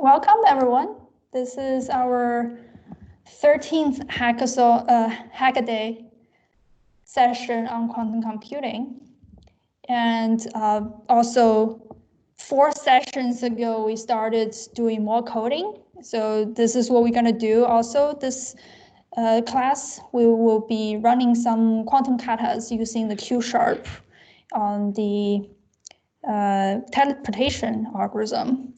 Welcome, everyone. This is our 13th Hackaday session on quantum computing. And also, 4 sessions ago, we started doing more coding. So this is what we're going to do. Also, this class, we will be running some quantum katas using the Q# on the teleportation algorithm.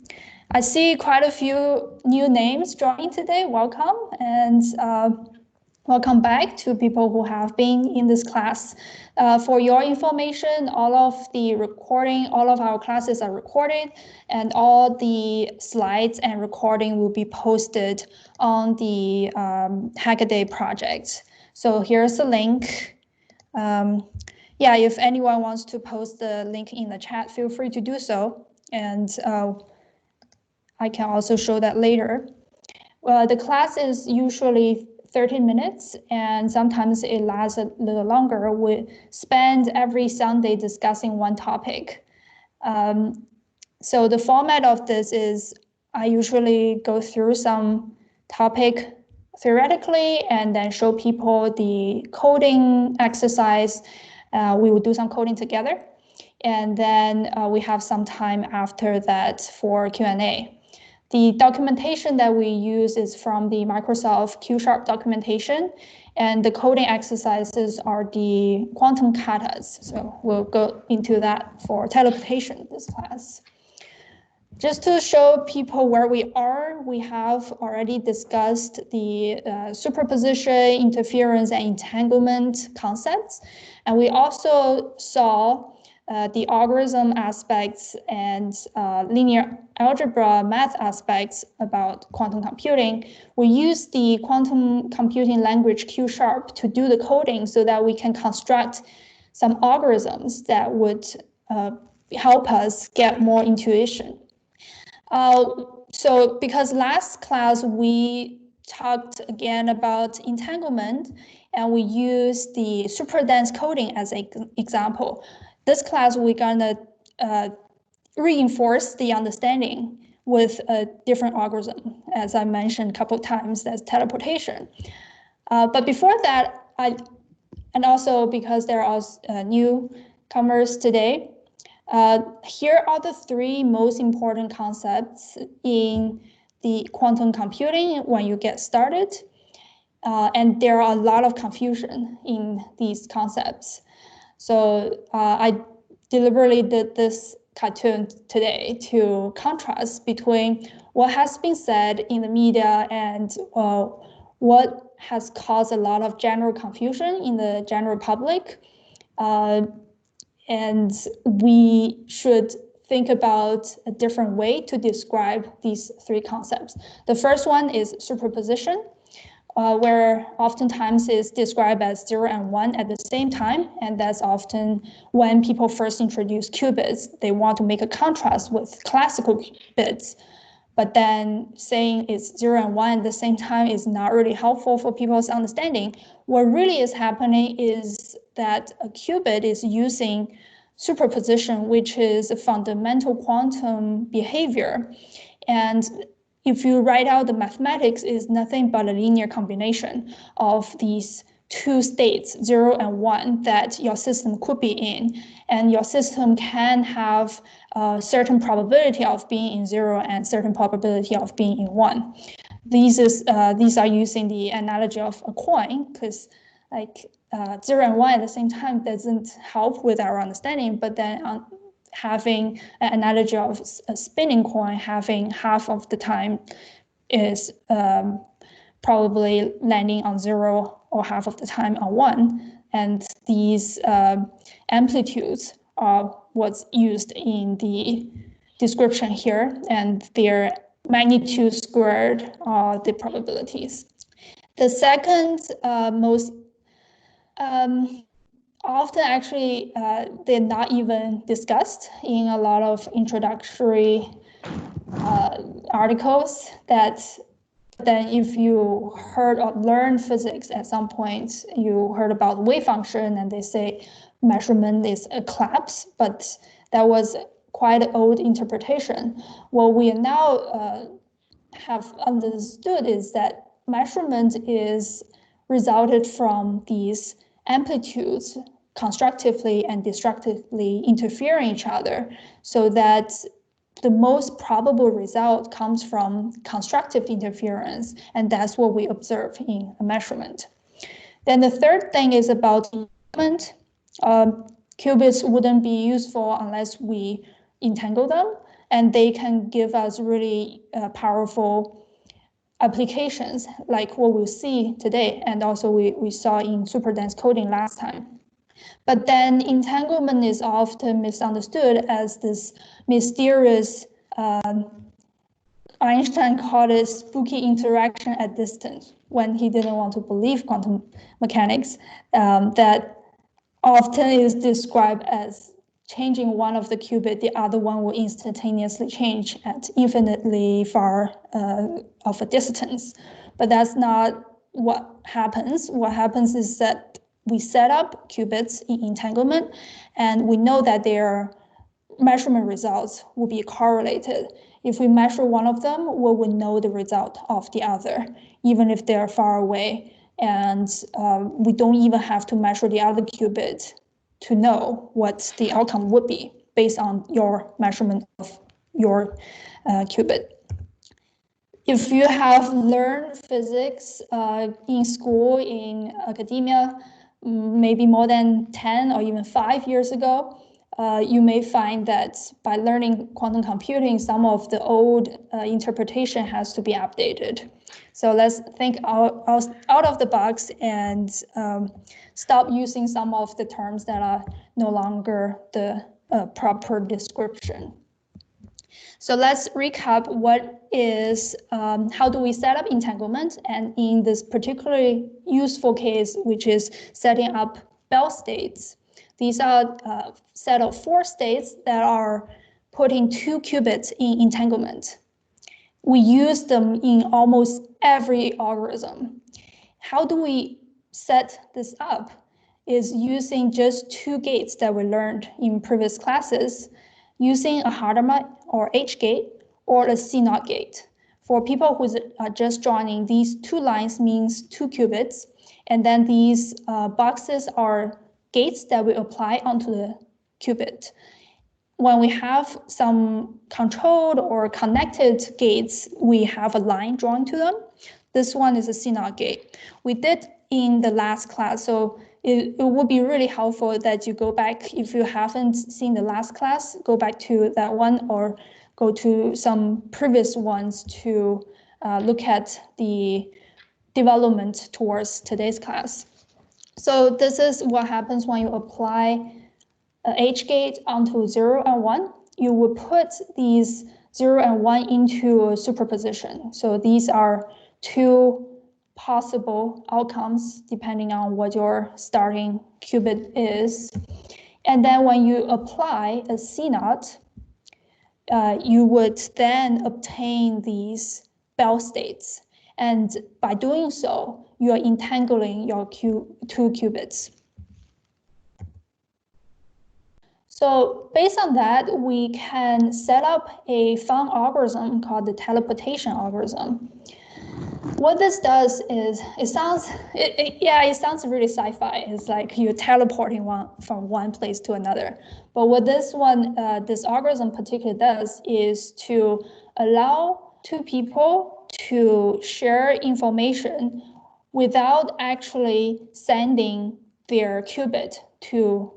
I see quite a few new names joining today. Welcome, and welcome back to people who have been in this class. For your information, all of our classes are recorded, and all the slides and recording will be posted on the Hackaday project. So here's the link. Yeah, if anyone wants to post the link in the chat, feel free to do so. And I can also show that later. The class is usually 13 minutes, and sometimes it lasts a little longer. We spend every Sunday discussing one topic. So the format of this is I usually go through some topic theoretically and then show people the coding exercise. We will do some coding together. And then we have some time after that for Q&A. The documentation that we use is from the Microsoft Q# documentation, and the coding exercises are the quantum katas. So we'll go into that for teleportation this class. Just to show people where we are, we have already discussed the superposition, interference, and entanglement concepts. And we also saw the algorithm aspects and linear algebra math aspects about quantum computing. We use the quantum computing language Q# to do the coding so that we can construct some algorithms that would help us get more intuition. So because last class we talked again about entanglement and we used the super dense coding as an example. This class, we're gonna reinforce the understanding with a different algorithm, as I mentioned a couple of times, that's teleportation. But before that, and also because there are newcomers today, here are the 3 most important concepts in the quantum computing when you get started. And there are a lot of confusion in these concepts. So I deliberately did this cartoon today to contrast between what has been said in the media and what has caused a lot of general confusion in the general public. And we should think about a different way to describe these 3 concepts. The first one is superposition, where oftentimes is described as 0 and 1 at the same time. And that's often when people first introduce qubits, they want to make a contrast with classical bits. But then saying it's 0 and 1 at the same time is not really helpful for people's understanding. What really is happening is that a qubit is using superposition, which is a fundamental quantum behavior. And if you write out the mathematics, is nothing but a linear combination of these 2 states, 0 and 1, that your system could be in. And your system can have a certain probability of being in 0 and certain probability of being in 1. These are using the analogy of a coin, because like 0 and 1 at the same time doesn't help with our understanding, but then having an analogy of a spinning coin, having half of the time is probably landing on 0 or half of the time on 1. And these amplitudes are what's used in the description here, and their magnitude squared are the probabilities. The second most often actually they're not even discussed in a lot of introductory articles, that then if you heard or learned physics at some point, you heard about wave function and they say measurement is a collapse, but that was quite an old interpretation. What we are now have understood is that measurement is resulted from these amplitudes constructively and destructively interfering each other, so that the most probable result comes from constructive interference, and that's what we observe in a measurement. Then the third thing is about entanglement. Qubits wouldn't be useful unless we entangle them, and they can give us really powerful applications like what we'll see today, and also we saw in superdense coding last time. But then entanglement is often misunderstood as this mysterious, Einstein called it spooky interaction at distance when he didn't want to believe quantum mechanics, that often is described as changing one of the qubit, the other one will instantaneously change at infinitely far of a distance. But that's not what happens. What happens is that we set up qubits in entanglement, and we know that their measurement results will be correlated. If we measure one of them, we will know the result of the other, even if they're far away. And we don't even have to measure the other qubit to know what the outcome would be based on your measurement of your qubit. If you have learned physics in school, in academia, maybe more than 10 or even 5 years ago, you may find that by learning quantum computing, some of the old interpretation has to be updated. So let's think out of the box and stop using some of the terms that are no longer the proper description. So let's recap what is, how do we set up entanglement? And in this particularly useful case, which is setting up Bell states, these are a set of 4 states that are putting 2 qubits in entanglement. We use them in almost every algorithm. How do we set this up? Is using just 2 gates that we learned in previous classes, using a Hadamard or H gate or a C0 gate. For people who are just joining, these 2 lines means 2 qubits, and then these boxes are gates that we apply onto the qubit. When we have some controlled or connected gates, we have a line drawn to them. This one is a C0 gate. We did in the last class, so it would be really helpful that you go back. If you haven't seen the last class, go back to that one or go to some previous ones to look at the development towards today's class. So this is what happens when you apply a H gate onto 0 and 1. You will put these 0 and 1 into a superposition. So these are 2 possible outcomes depending on what your starting qubit is. And then when you apply a C0, you would then obtain these Bell states. And by doing so, you are entangling your 2 qubits. So based on that, we can set up a fun algorithm called the teleportation algorithm. What this does is, it sounds really sci-fi. It's like you're teleporting from one place to another. But what this algorithm particularly does is to allow 2 people to share information without actually sending their qubit to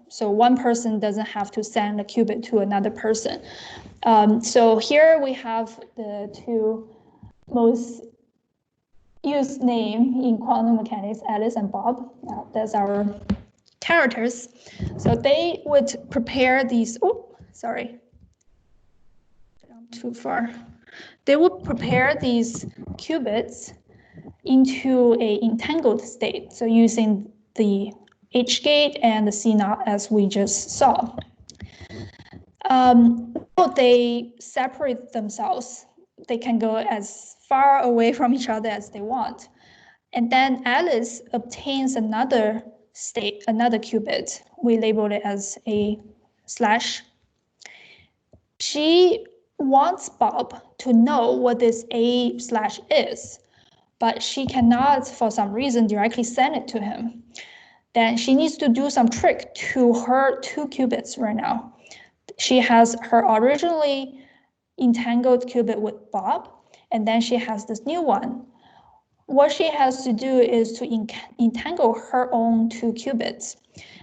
so one person doesn't have to send a qubit to another person. So here we have the 2 most used name in quantum mechanics, Alice and Bob. That's our characters. So they would prepare these, too far. They would prepare these qubits into a entangled state. So using the H gate and the C0 as we just saw. They separate themselves. They can go as far away from each other as they want. And then Alice obtains another state, another qubit. We label it as a slash. She wants Bob to know what this A/ is, but she cannot, for some reason, directly send it to him. Then she needs to do some trick to her 2 qubits right now. She has her originally entangled qubit with Bob, and then she has this new one. What she has to do is to entangle her own 2 qubits,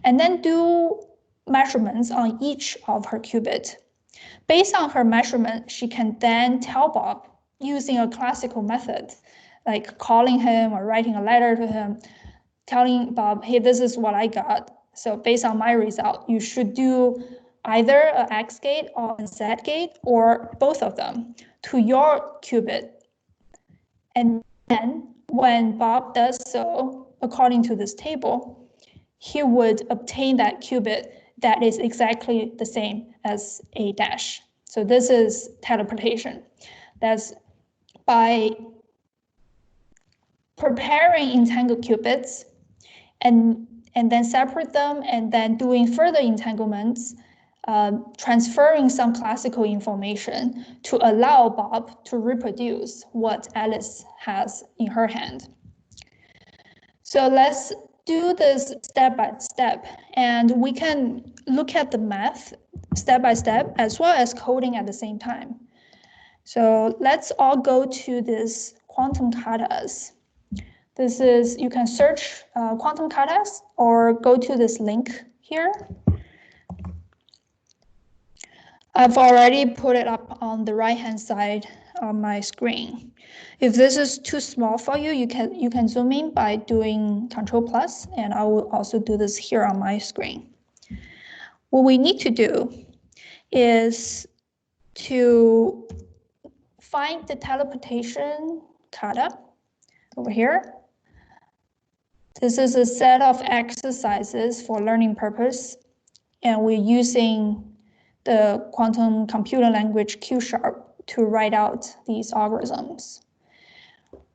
and then do measurements on each of her qubit. Based on her measurement, she can then tell Bob using a classical method, like calling him or writing a letter to him, telling Bob, hey, this is what I got. So based on my result, you should do either an X gate or a Z gate or both of them to your qubit. And then when Bob does so, according to this table, he would obtain that qubit that is exactly the same as A dash. So this is teleportation. That's by preparing entangled qubits and then separate them and then doing further entanglements, transferring some classical information to allow Bob to reproduce what Alice has in her hand. So let's do this step by step, and we can look at the math step by step as well as coding at the same time. So let's all go to this quantum katas. This is, you can search quantum katas or go to this link here. I've already put it up on the right-hand side on my screen. If this is too small for you, you can zoom in by doing Control+, and I will also do this here on my screen. What we need to do is to find the teleportation kata over here. This is a set of exercises for learning purpose, and we're using the quantum computer language Q# to write out these algorithms.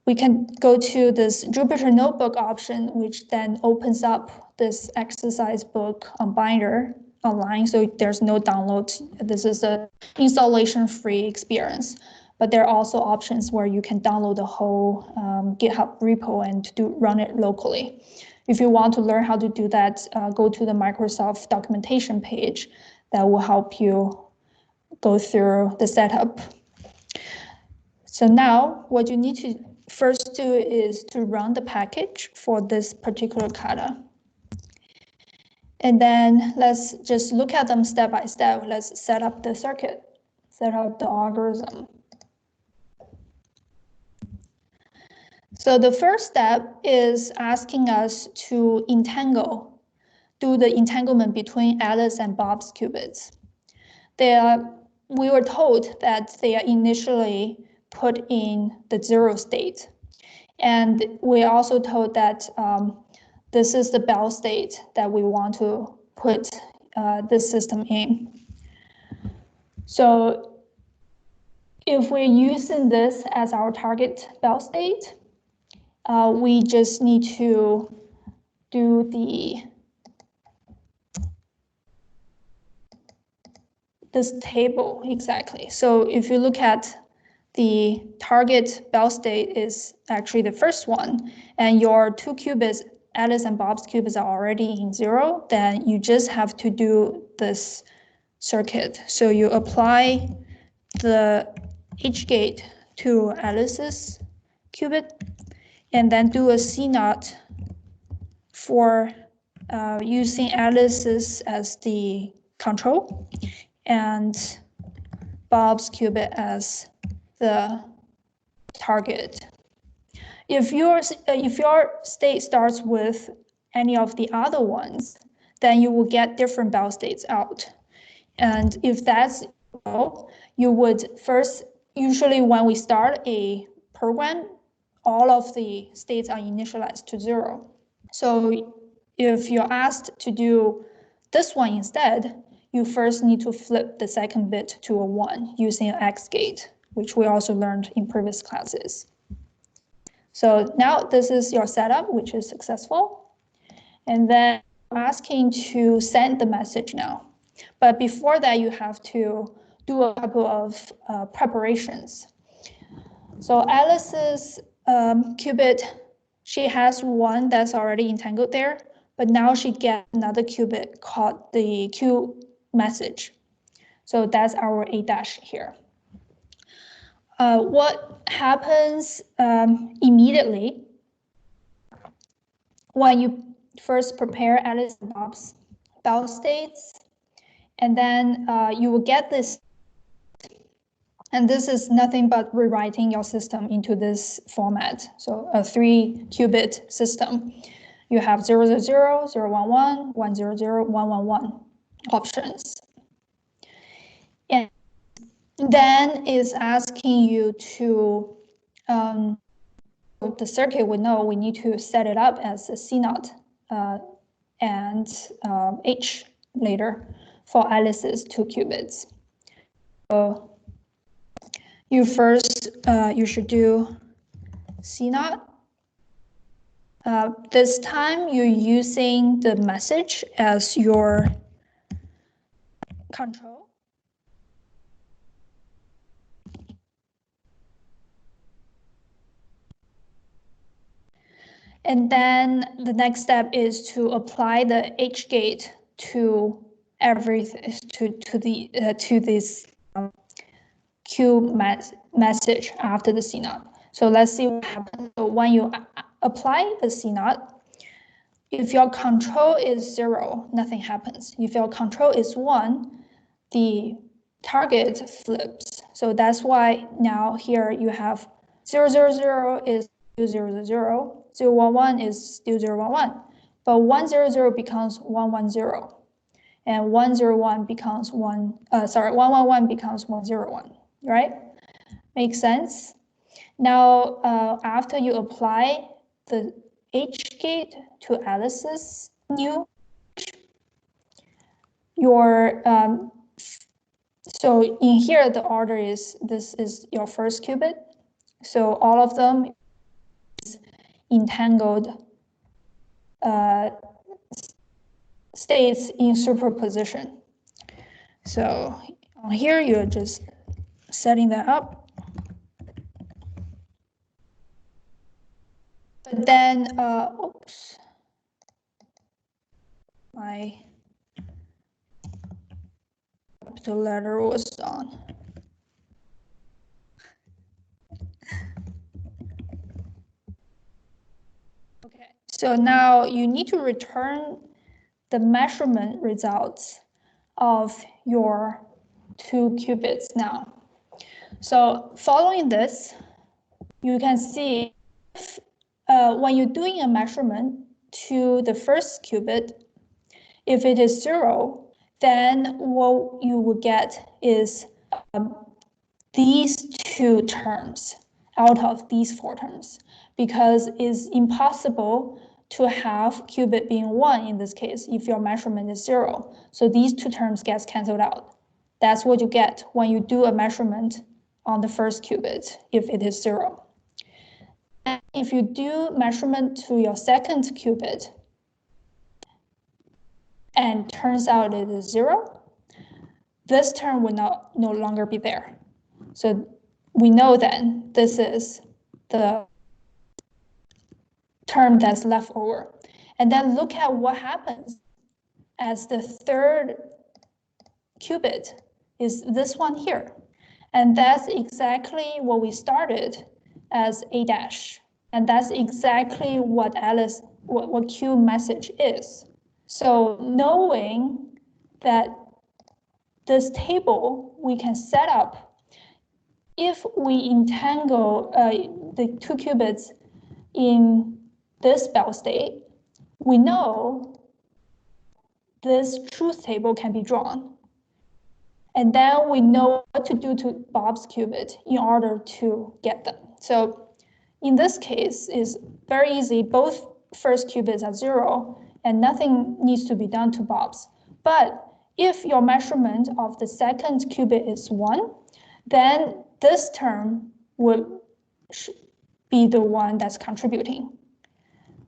We can go to this Jupyter Notebook option, which then opens up this exercise book on Binder online, so there's no download. This is an installation-free experience, but there are also options where you can download the whole GitHub repo and run it locally. If you want to learn how to do that, go to the Microsoft documentation page. That will help you go through the setup. So now what you need to first do is to run the package for this particular kata. And then let's just look at them step by step. Let's set up the circuit, set up the algorithm. So the first step is asking us to do the entanglement between Alice and Bob's qubits. We were told that they are initially put in the 0 state. And we're also told that this is the Bell state that we want to put this system in. So if we're using this as our target Bell state, we just need to do this table exactly. So if you look at the target Bell state is actually the first one, and your 2 qubits, Alice and Bob's qubits, are already in 0, then you just have to do this circuit. So you apply the H gate to Alice's qubit, and then do a C0 for using Alice's as the control, and Bob's qubit as the target. If your state starts with any of the other ones, then you will get different Bell states out. And if that's all, you would first, usually when we start a program, all of the states are initialized to 0. So if you're asked to do this one instead, you first need to flip the second bit to a 1 using an X gate, which we also learned in previous classes. So now this is your setup, which is successful. And then asking to send the message now. But before that, you have to do a couple of preparations. So Alice's qubit, she has one that's already entangled there, but now she gets another qubit called the Q message. So that's our A dash here. What happens immediately when you first prepare Alice and Bob's bell states, and then you will get this. And this is nothing but rewriting your system into this format. So a 3-qubit system. You have 000, 011, 100, 111 options. And then it's asking you to, the circuit we know we need to set it up as a C0 and H later for Alice's 2 qubits. So you first, you should do C0. This time you're using the message as your control. And then the next step is to apply the H gate to everything, to this Q message after the C0. So let's see what happens. So when you apply the C0, if your control is 0, nothing happens. If your control is 1, the target flips. So that's why now here you have 000 is still 000, 011 is still 011, but 100 becomes 110, and 101 becomes 111 becomes 101, right? Makes sense? Now, after you apply the H gate to Alice's new, your so in here the order is, this is your first qubit. So all of them is entangled states in superposition. So on here you're just setting that up. But then, oops, my capital letter was on. Okay, so now you need to return the measurement results of your 2 qubits now. So following this, you can see if, when you're doing a measurement to the first qubit, if it is 0, then what you will get is these 2 terms out of these 4 terms, because it's impossible to have qubit being 1 in this case if your measurement is 0. So these 2 terms gets canceled out. That's what you get when you do a measurement on the first qubit if it is 0. And if you do measurement to your second qubit and turns out it is 0, this term will no longer be there. So we know then this is the term that's left over. And then look at what happens as the third qubit is this one here. And that's exactly what we started as A dash. And that's exactly what what Q message is. So knowing that this table we can set up, if we entangle the 2 qubits in this bell state, we know this truth table can be drawn. And then we know what to do to Bob's qubit in order to get them. So in this case, it's very easy. Both first qubits are 0, and nothing needs to be done to Bob's. But if your measurement of the second qubit is 1, then this term would be the one that's contributing.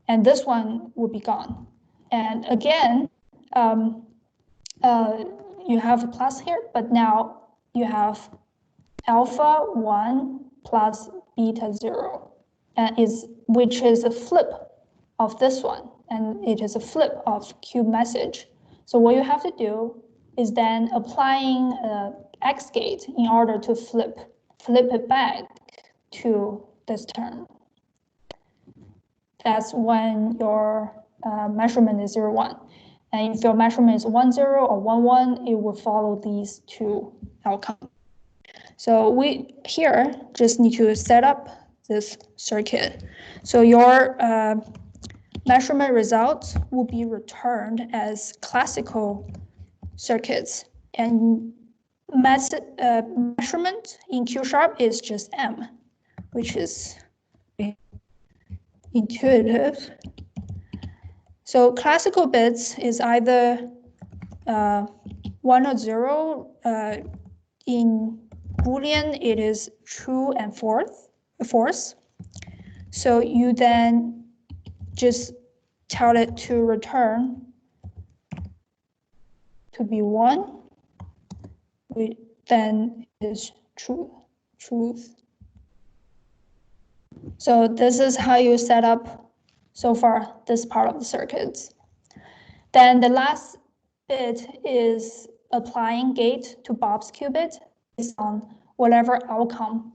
And this one will be gone. And again, you have a plus here, but now you have alpha 1 plus beta 0, which is a flip of this one, and it is a flip of cube message. So what you have to do is then applying X gate in order to flip it back to this term. That's when your measurement is 0, 1. And if your measurement is 1, 0 or 1, 1, it will follow these two outcomes. So we here just need to set up this circuit. So your measurement results will be returned as classical circuits, and measurement in Q# is just M, which is intuitive. So classical bits is either 1 or 0. In Boolean, it is true and false. So you then just tell it to return to be 1, which then is truth. So this is how you set up so far this part of the circuit. Then the last bit is applying gate to Bob's qubit based on whatever outcome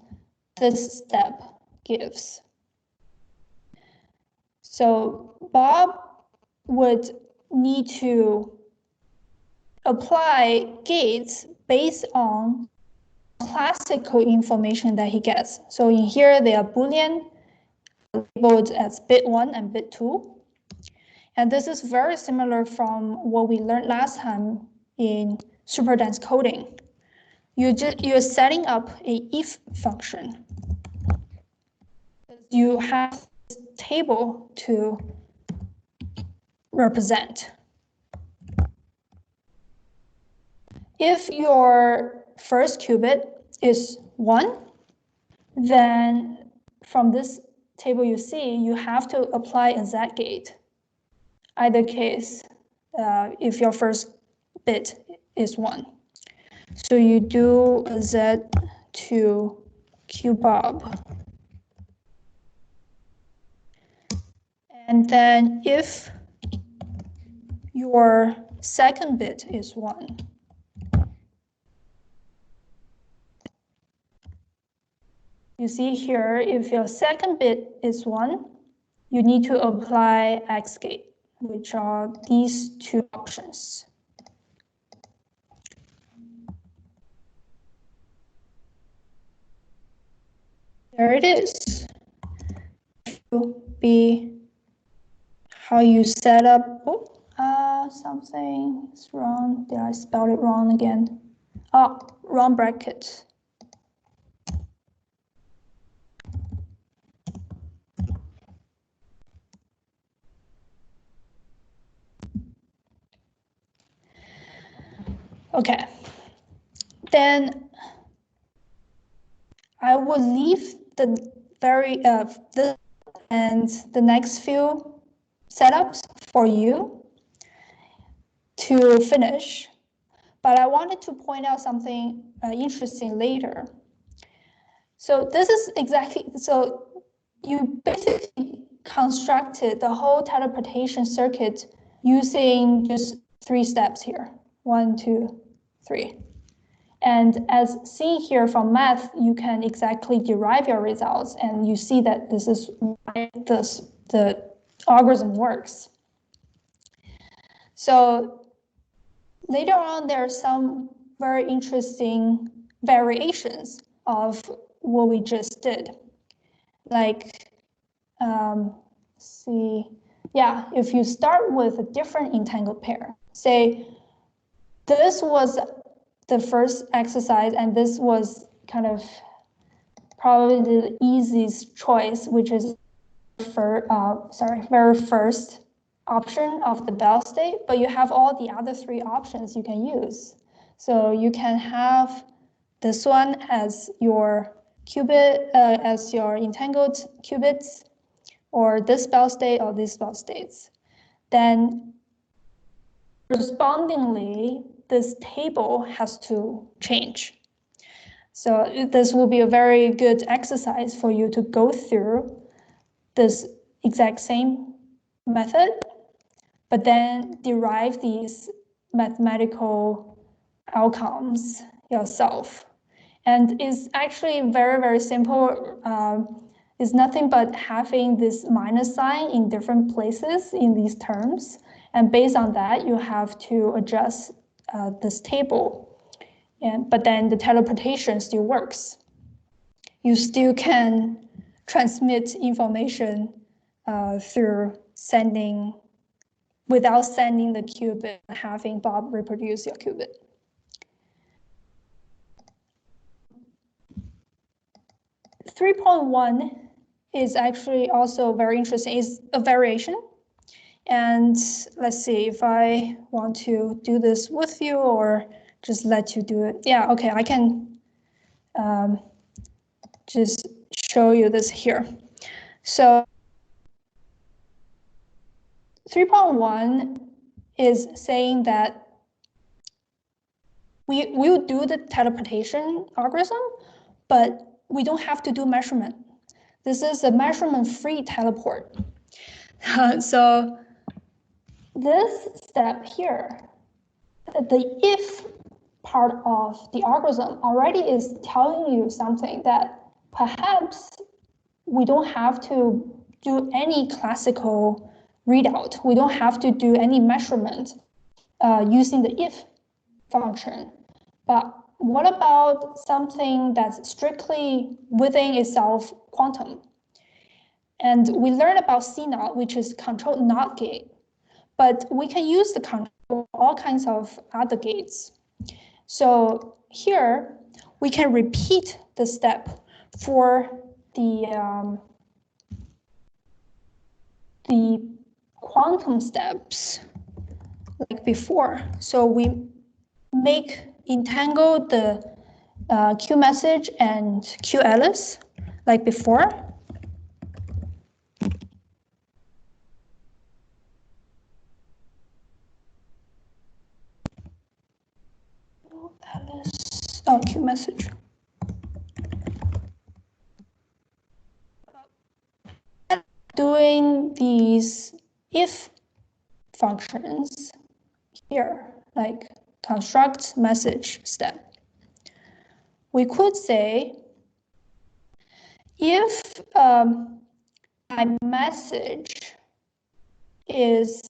this step gives. So Bob would need to apply gates based on classical information that he gets. So in here, they are Boolean, labeled as bit 1 and bit 2. And this is very similar from what we learned last time in superdense coding. You're setting up a if function. You have this table to represent. If your first qubit is 1, then from this table you see, you have to apply a Z gate. Either case, if your first bit is 1. So you do a Z to QBob. And then if your second bit is 1, you see here, if your second bit is 1, you need to apply X gate, which are these two options. There it is. Will be how you set up. Oh, something is wrong. Did I spell it wrong again? Oh, wrong bracket. Okay, then I will leave the and the next few setups for you to finish. But I wanted to point out something interesting later. So this is exactly, so you basically constructed the whole teleportation circuit using just 3 steps here. 1, 2, 3. And as seen here from math, you can exactly derive your results, and you see that this is why the algorithm works. So later on, there are some very interesting variations of what we just did. Like, if you start with a different entangled pair, say this was the first exercise, and this was kind of probably the easiest choice, which is very first option of the Bell state, but you have all the other 3 options you can use. So you can have this one as your qubit, as your entangled qubits, or this Bell state or these Bell states. Then correspondingly, this table has to change. So this will be a very good exercise for you to go through this exact same method, but then derive these mathematical outcomes yourself. And it's actually very, very simple. It's nothing but having this minus sign in different places in these terms. And based on that, you have to adjust this table. But then the teleportation still works. You still can transmit information through sending, without sending the qubit, having Bob reproduce your qubit. Three 3.1 is actually also very interesting. It's a variation. And let's see if I want to do this with you or just let you do it. Yeah, okay, I can just show you this here. So 3.1 is saying that we will do the teleportation algorithm, but we don't have to do measurement. This is a measurement-free teleport. So this step here, the if part of the algorithm already is telling you something that perhaps we don't have to do any classical readout. We don't have to do any measurement using the if function. But what about something that's strictly within itself quantum? And we learned about CNOT, which is controlled NOT gate, but we can use the control all kinds of other gates. So here we can repeat the step for the quantum steps like before. So we entangle the Q message and Q Alice like before. Alice, oh, Q message. Doing these if functions here, like construct message step, we could say if my message is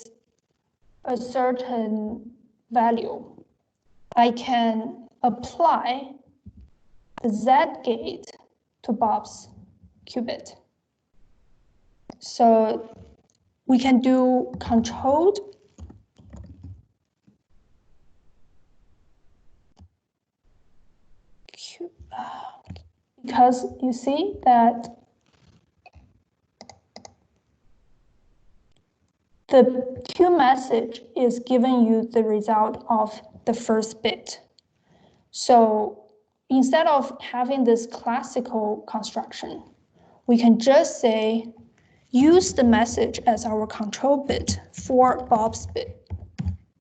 a certain value, I can apply the Z gate to Bob's qubit. So we can do controlled because you see that the Q message is giving you the result of the first bit. So instead of having this classical construction, we can just say, use the message as our control bit for Bob's bit.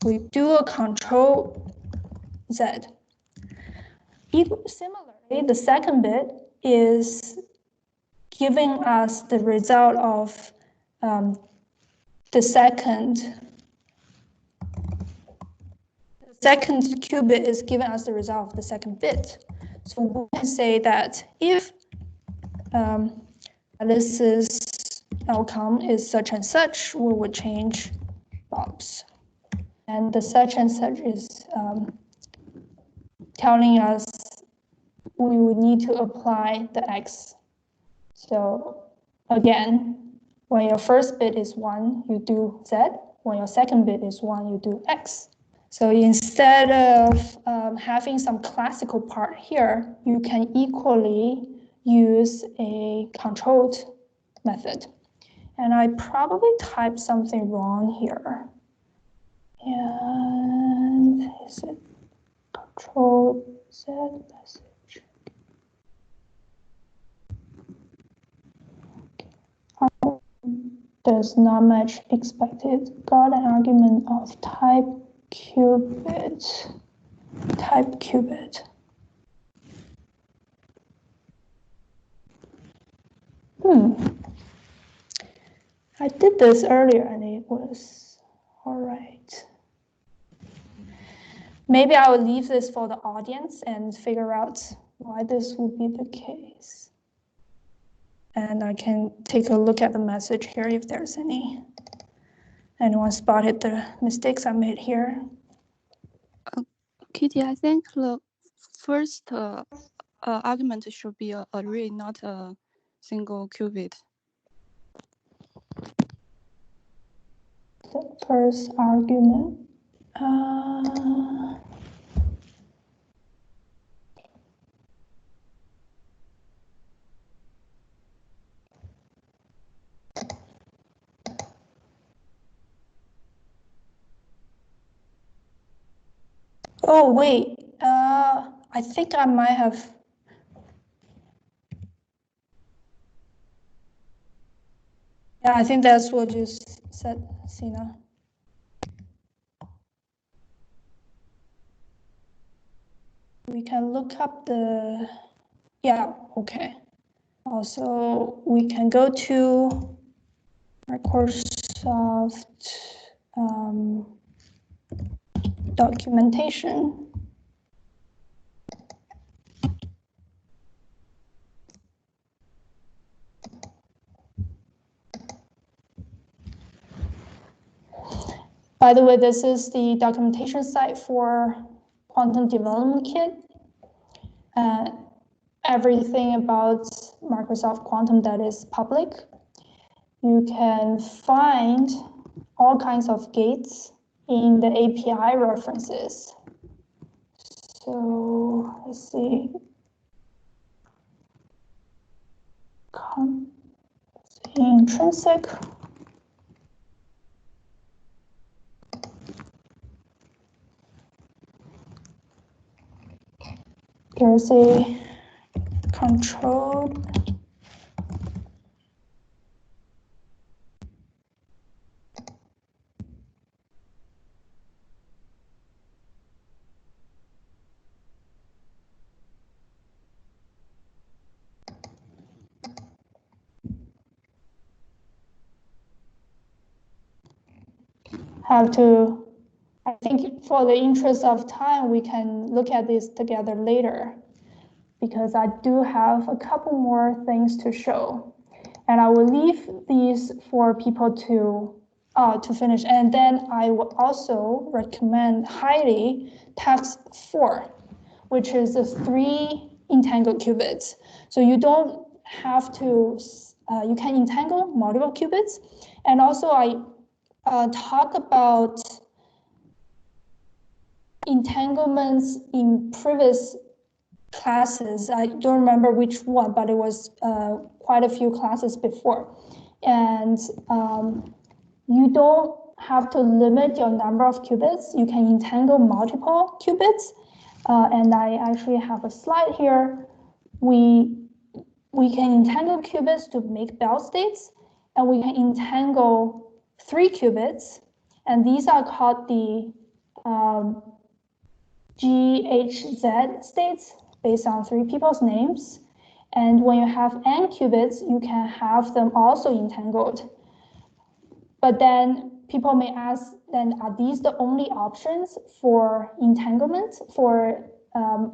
We do a control Z. Similarly, the second bit is giving us the result of the second qubit is giving us the result of the second bit. So we can say that if Alice's outcome is such and such, we would change Bob's. And the such and such is telling us we would need to apply the X. So again, when your first bit is 1, you do Z. When your second bit is 1, you do X. So instead of having some classical part here, you can equally use a controlled method. And I probably typed something wrong here. And is it control Z message? Does not match expected. Got an argument of type qubit. I did this earlier and it was all right. Maybe I will leave this for the audience and figure out why this would be the case. And I can take a look at the message here if there's anyone spotted the mistakes I made here. Kitty, I think the first argument should be an array, not a single qubit. The first argument. Oh, wait. I think I might have. Yeah, I think that's what you said, Sina. We can look up the, yeah, okay. Also, we can go to Microsoft documentation. By the way, this is the documentation site for Quantum Development Kit. Everything about Microsoft Quantum that is public. You can find all kinds of gates in the API references. So let's see. Intrinsic. There's a controlled I think for the interest of time, we can look at this together later because I do have a couple more things to show. And I will leave these for people to finish. And then I will also recommend highly task 4, which is the 3 entangled qubits. So you don't have to, you can entangle multiple qubits. And also I talk about entanglements in previous classes. I don't remember which one, but it was quite a few classes before. And you don't have to limit your number of qubits. You can entangle multiple qubits. And I actually have a slide here. We can entangle qubits to make Bell states, and we can entangle 3 qubits. And these are called the GHZ states, based on 3 people's names. And when you have n qubits, you can have them also entangled. But then people may ask, then are these the only options for entanglement, for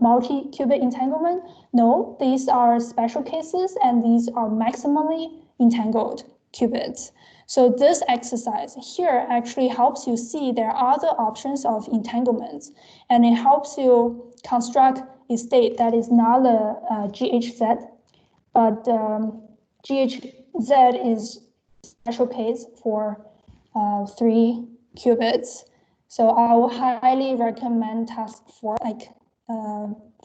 multi-qubit entanglement? No, these are special cases, and these are maximally entangled qubits. So this exercise here actually helps you see there are other options of entanglement, and it helps you construct a state that is not a GHZ, but GHZ is special case for 3 qubits. So I will highly recommend task 4,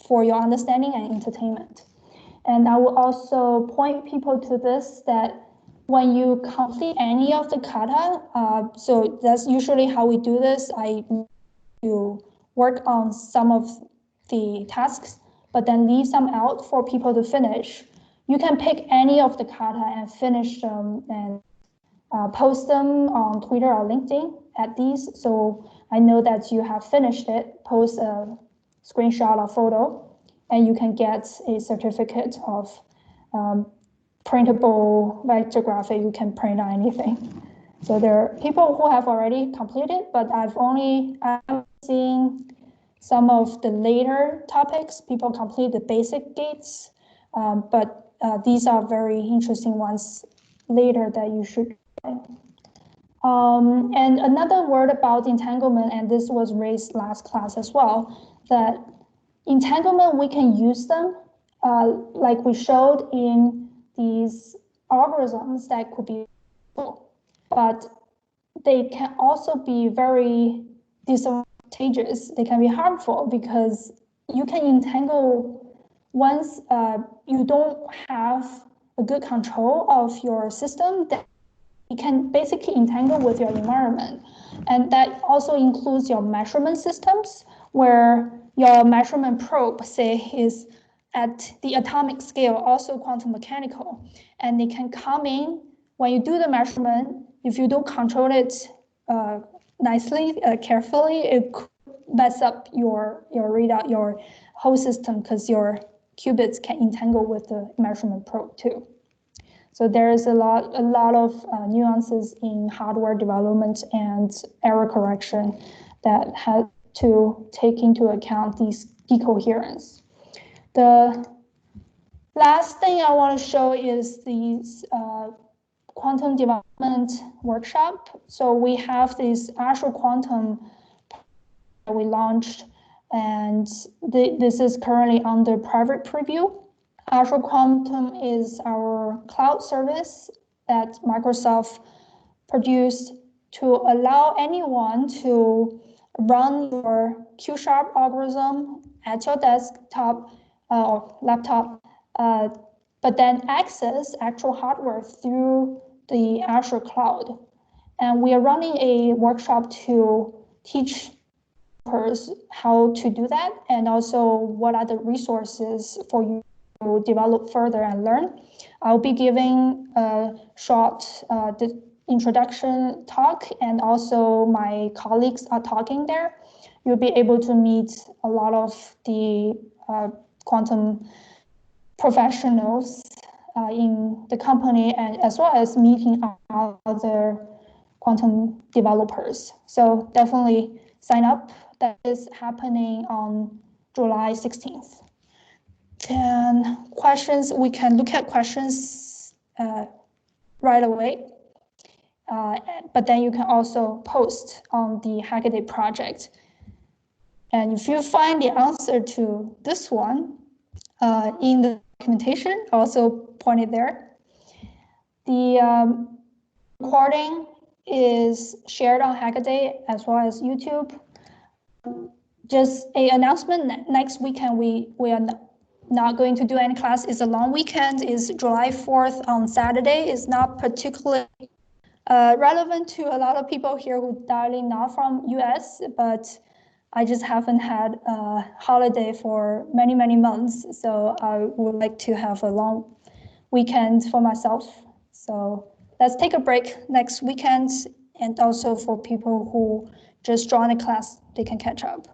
for your understanding and entertainment. And I will also point people to this, that when you complete any of the kata, so that's usually how we do this. You work on some of the tasks, but then leave some out for people to finish. You can pick any of the kata and finish them and post them on Twitter or LinkedIn at these. So I know that you have finished it, post a screenshot or photo, and you can get a certificate of printable vector graphic, you can print on anything. So there are people who have already completed, but I'm seeing some of the later topics. People complete the basic gates, but these are very interesting ones later that you should try. And another word about entanglement, and this was raised last class as well, that entanglement, we can use them like we showed in these algorithms that could be useful, but they can also be very disadvantageous. They can be harmful because you can entangle once you don't have a good control of your system, that you can basically entangle with your environment. And that also includes your measurement systems, where your measurement probe, say, is at the atomic scale, also quantum mechanical. And they can come in when you do the measurement. If you don't control it nicely, carefully, it could mess up your readout, your whole system, because your qubits can entangle with the measurement probe too. So there is a lot of nuances in hardware development and error correction that had to take into account these decoherence. The last thing I want to show is these quantum development workshop. So we have this Azure Quantum that we launched, and this is currently under private preview. Azure Quantum is our cloud service that Microsoft produced to allow anyone to run your Q-sharp algorithm at your desktop or laptop, but then access actual hardware through the Azure cloud. And we are running a workshop to teach how to do that, and also what are the resources for you to develop further and learn. I'll be giving a short introduction talk, and also my colleagues are talking there. You'll be able to meet a lot of the quantum professionals in the company, and as well as meeting other quantum developers. So definitely sign up. That is happening on July 16th. And questions, we can look at questions right away. But then you can also post on the Hackaday project. And if you find the answer to this one in the documentation, also point it there. The recording is shared on Hackaday as well as YouTube. Just an announcement, next weekend we are not going to do any class. It's a long weekend. It's July 4th on Saturday. It's not particularly relevant to a lot of people here who dial in not from US, but I just haven't had a holiday for many, many months. So I would like to have a long weekend for myself. So let's take a break next weekend. And also for people who just joined the class, they can catch up.